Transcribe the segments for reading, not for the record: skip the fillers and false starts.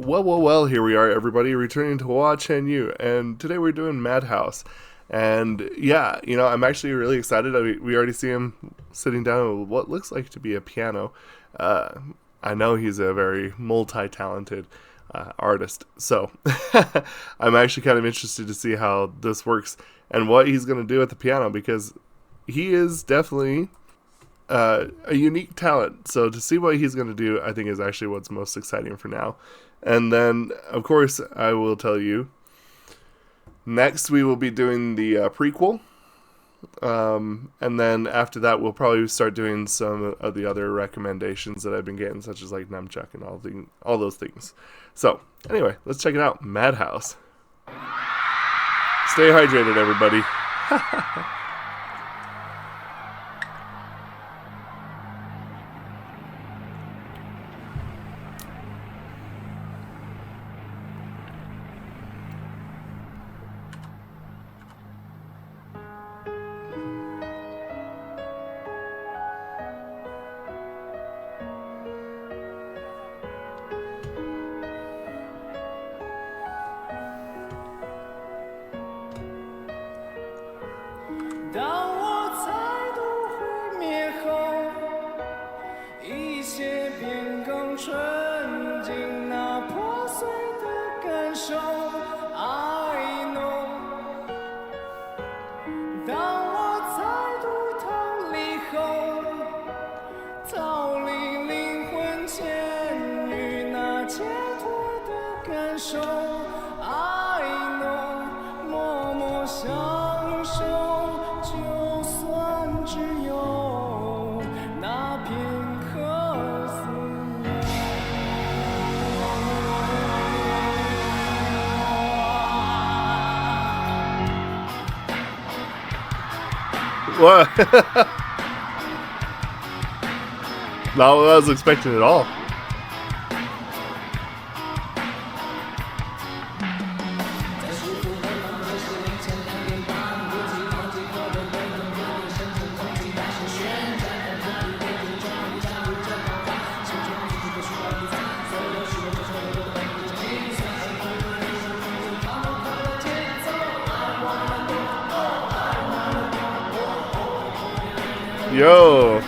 Well, here we are, everybody, returning to watch Chenyu, and today we're doing Madhouse. And yeah, I'm actually really excited. We already see him sitting down with what looks like to be a piano. I know he's a very multi-talented artist, so I'm actually kind of interested to see how this works and what he's going to do at the piano, because he is definitely a unique talent. So to see what he's going to do, I think is actually what's most exciting for now. And then, of course, I will tell you, next we will be doing the prequel. And then after that, we'll probably start doing some of the other recommendations that I've been getting, such as like Nunchuck and all those things. So, anyway, let's check it out. Madhouse. Stay hydrated, everybody.当我再度毁灭后，一切变更纯净，那破碎的感受 I know。当我再度逃离后，逃离灵魂监狱，那解脱的感受 I know。默默享受。就算只有那片刻思念，What? Not what I was expecting at all. Yo.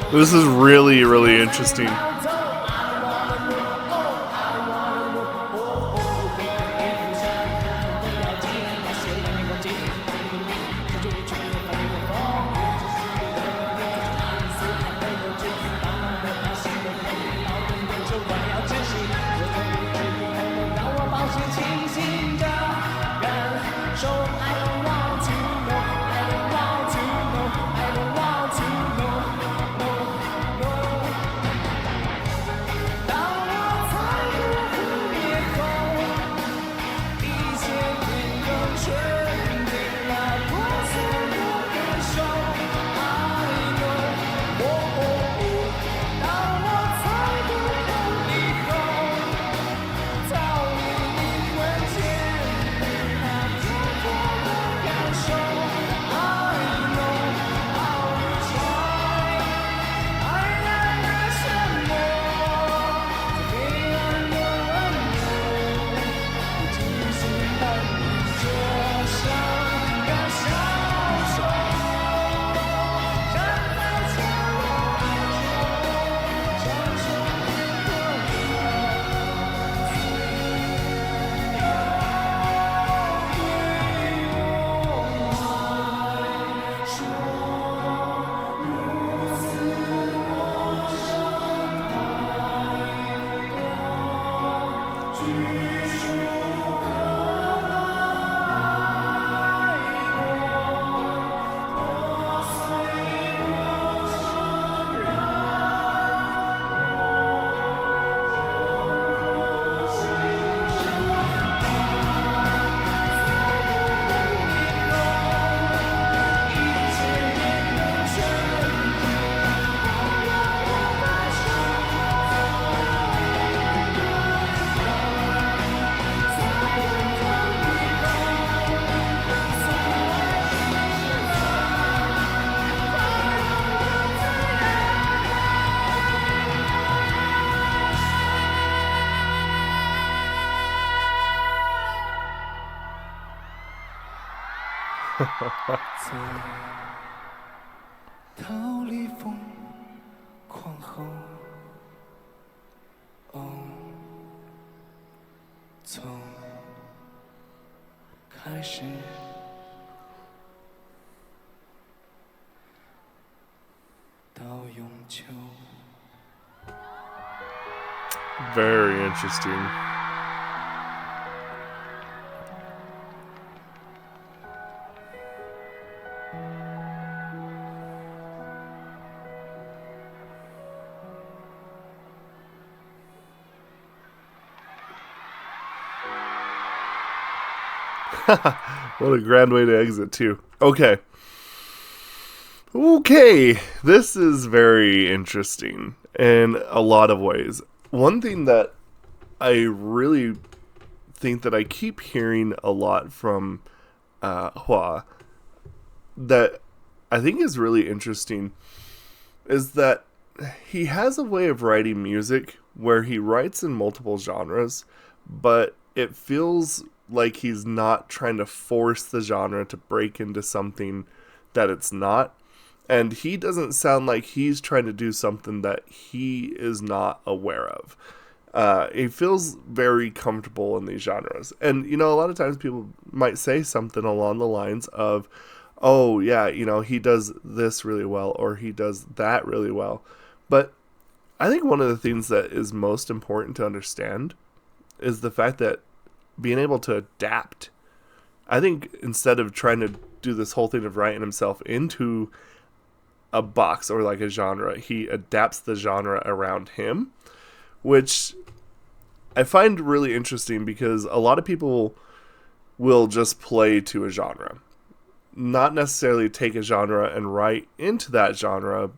This is really, really interesting. 受。I don't want to know, I don't want to know, I don't want to know, no, no。当我在入湖面后，一切变更确定了破碎的感受。I know，当我在入湖以后，逃离灵魂间那天破的感受。I know how you try，爱让人沉默，黑暗的温柔，继续伴你着伤感消愁，站在角落中，承受一个在逃离疯狂后，从开始到永久。Very interesting. What a grand way to exit, too. Okay. Okay, this is very interesting in a lot of ways. One thing that I really think that I keep hearing a lot from Hua that I think is really interesting is that he has a way of writing music where he writes in multiple genres, but it feels like he's not trying to force the genre to break into something that it's not. And he doesn't sound like he's trying to do something that he is not aware of. He feels very comfortable in these genres. And, you know, a lot of times people might say something along the lines of, oh, yeah, you know, he does this really well, or he does that really well. But I think one of the things that is most important to understand is the fact that being able to adapt. I think instead of trying to do this whole thing of writing himself into a box or like a genre, he adapts the genre around him, which I find really interesting because a lot of people will just play to a genre, not necessarily take a genre and write into that genre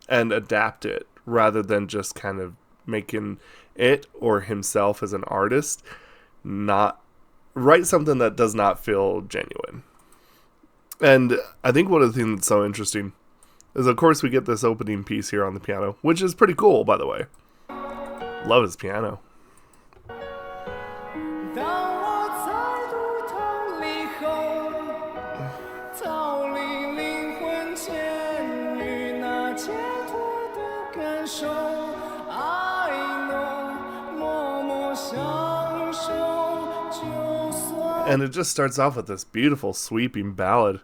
and adapt it, rather than just kind of making it or himself as an artist not write something that does not feel genuine. And I think one of the things that's so interesting is, of course, we get this opening piece here on the piano, which is pretty cool, by the way. Love his piano. 当我再度逃离后，逃离灵魂监狱那解脱的感受。I know， 默默享受，就算。 And it just starts off with this beautiful sweeping ballad.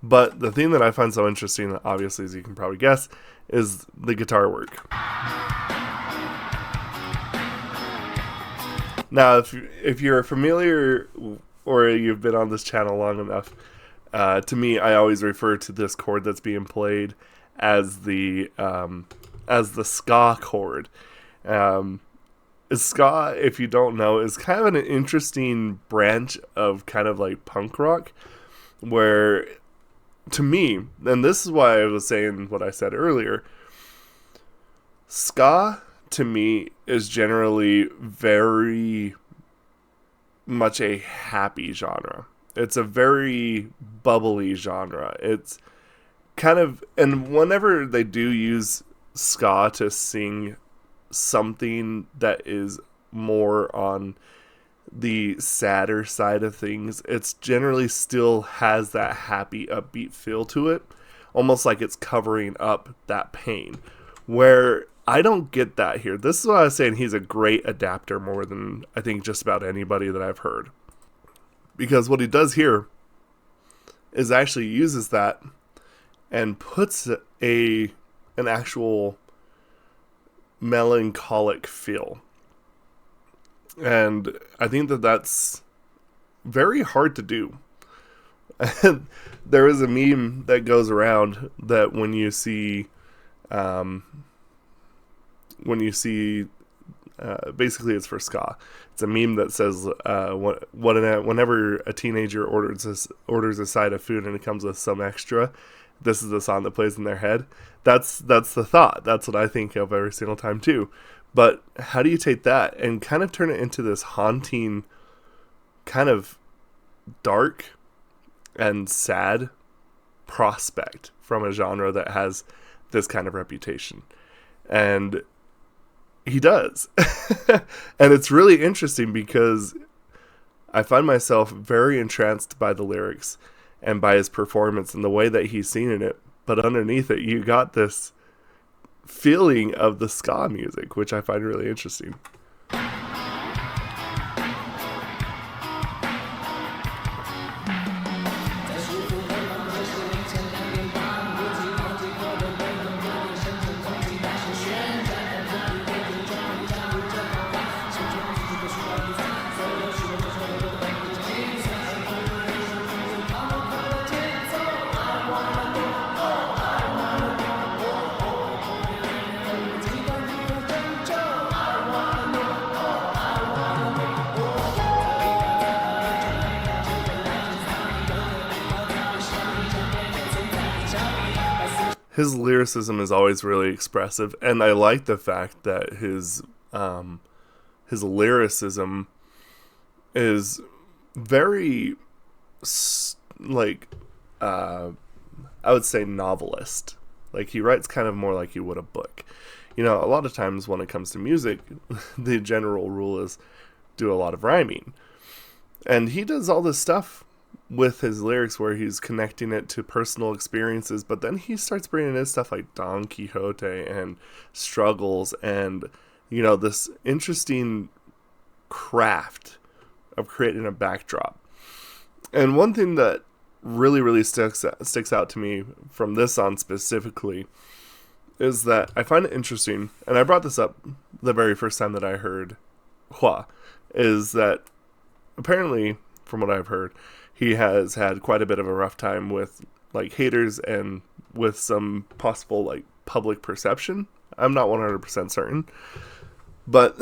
But the thing that I find so interesting, obviously, as you can probably guess, is the guitar work. Now, if you're familiar or you've been on this channel long enough, to me, I always refer to this chord that's being played as the ska chord. Ska, if you don't know, is kind of an interesting branch of kind of like punk rock, where, to me, and this is why I was saying what I said earlier, ska, to me, is generally very much a happy genre. It's a very bubbly genre. It's kind of, and whenever they do use ska to sing something that is more on the sadder side of things, it's generally still has that happy, upbeat feel to it, almost like it's covering up that pain, where I don't get that here. This is why I was saying he's a great adapter more than I think just about anybody that I've heard. Because what he does here is actually uses that and puts an actual melancholic feel. And I think that that's very hard to do. There is a meme that goes around that when you see basically it's for ska. It's a meme that says whenever a teenager orders a side of food and it comes with some extra, this is the song that plays in their head. That's the thought. That's what I think of every single time too. But how do you take that and kind of turn it into this haunting, kind of dark and sad prospect from a genre that has this kind of reputation? And he does. And it's really interesting because I find myself very entranced by the lyrics and by his performance and the way that he's singing it. But underneath it, you got this feeling of the ska music, which I find really interesting. His lyricism is always really expressive, and I like the fact that his lyricism is very I would say novelist. Like, he writes kind of more like you would a book. You know, a lot of times when it comes to music, the general rule is do a lot of rhyming, and he does all this stuff with his lyrics where he's connecting it to personal experiences, but then he starts bringing in stuff like Don Quixote and struggles and, you know, this interesting craft of creating a backdrop. And one thing that really sticks out to me from this song specifically is that I find it interesting, and I brought this up the very first time that I heard Hua, is that apparently, from what I've heard, he has had quite a bit of a rough time with like haters and with some possible like public perception. I'm not 100% certain. But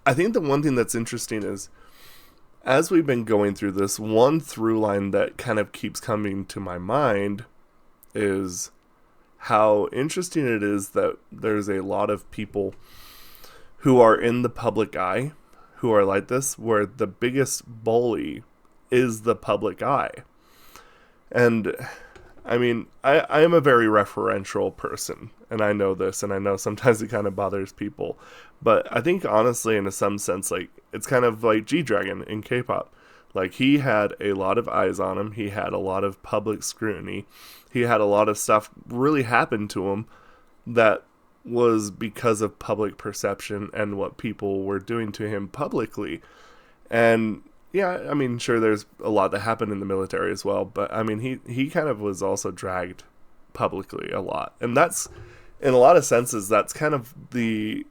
I think the one thing that's interesting is, as we've been going through this, one through line that kind of keeps coming to my mind is how interesting it is that there's a lot of people who are in the public eye who are like this, where the biggest bully is the public eye. And I mean, I am a very referential person, and I know this, and I know sometimes it kind of bothers people, but I think honestly, in some sense, like, it's kind of like G-Dragon in K-pop. Like, he had a lot of eyes on him, he had a lot of public scrutiny, he had a lot of stuff really happen to him that was because of public perception and what people were doing to him publicly. And yeah, I mean, sure, there's a lot that happened in the military as well, but I mean, he kind of was also dragged publicly a lot. And that's, in a lot of senses, that's kind of the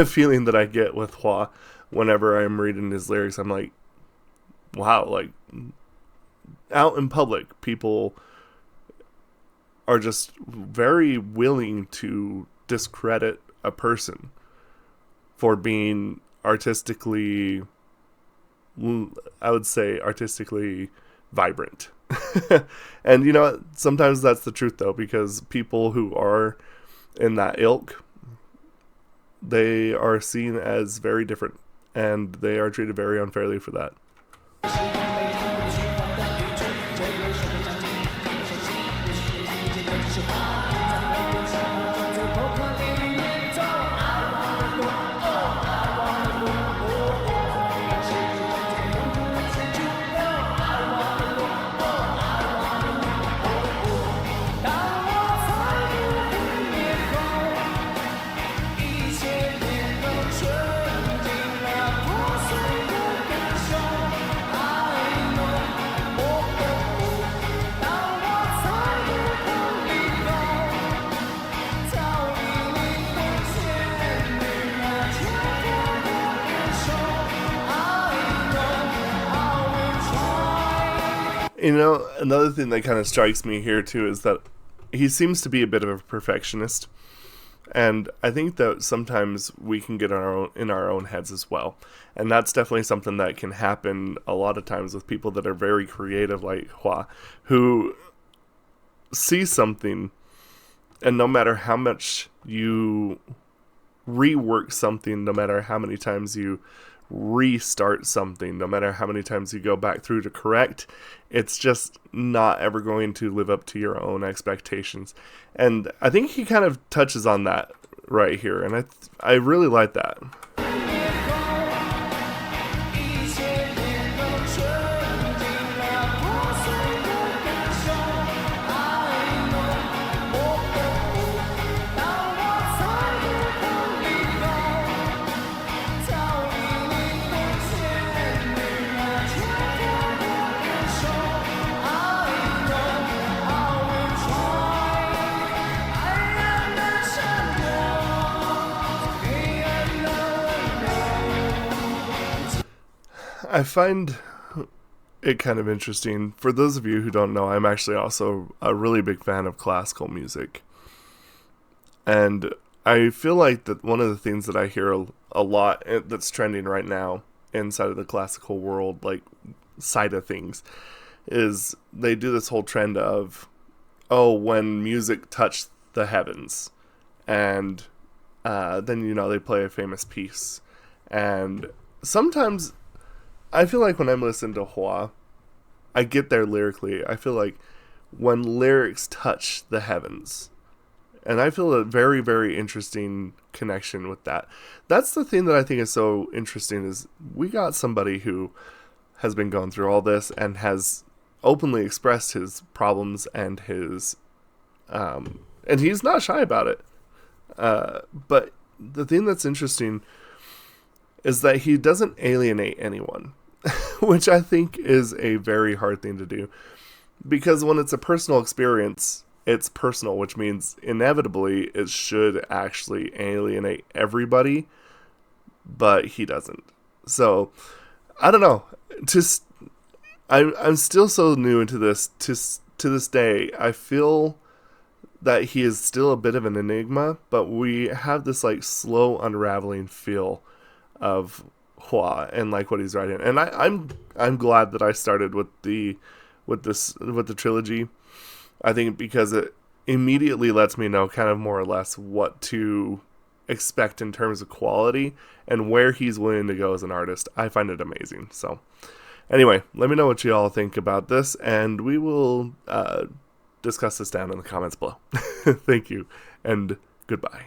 feeling that I get with Hua whenever I'm reading his lyrics. I'm like, wow, like out in public, people are just very willing to discredit a person for being artistically, I would say artistically vibrant. And you know, sometimes that's the truth though, because people who are in that ilk, they are seen as very different and they are treated very unfairly for that. You know, another thing that kind of strikes me here too is that he seems to be a bit of a perfectionist, and I think that sometimes we can get in our own heads as well, and that's definitely something that can happen a lot of times with people that are very creative, like Hua, who see something, and no matter how much you rework something, no matter how many times you restart something, no matter how many times you go back through to correct, it's just not ever going to live up to your own expectations. And I think he kind of touches on that right here, and I really like that. I find it kind of interesting. For those of you who don't know, I'm actually also a really big fan of classical music. And I feel like that one of the things that I hear a lot that's trending right now inside of the classical world, like side of things, is they do this whole trend of, oh, when music touched the heavens. And then, you know, they play a famous piece. And sometimes I feel like when I'm listening to Hua, I get there lyrically. I feel like when lyrics touch the heavens. And I feel a very, very interesting connection with that. That's the thing that I think is so interesting is we got somebody who has been going through all this and has openly expressed his problems and his... and he's not shy about it. But the thing that's interesting is that he doesn't alienate anyone, which I think is a very hard thing to do. Because when it's a personal experience, it's personal, which means inevitably it should actually alienate everybody, but he doesn't. So, I don't know. I'm still so new into this. To this day, I feel that he is still a bit of an enigma, but we have this like slow unraveling feel of Hua and like what he's writing, and I'm glad that I started with the trilogy. I think because it immediately lets me know kind of more or less what to expect in terms of quality and where he's willing to go as an artist. I find it amazing. So anyway, let me know what you all think about this, and we will discuss this down in the comments below. Thank you, and goodbye.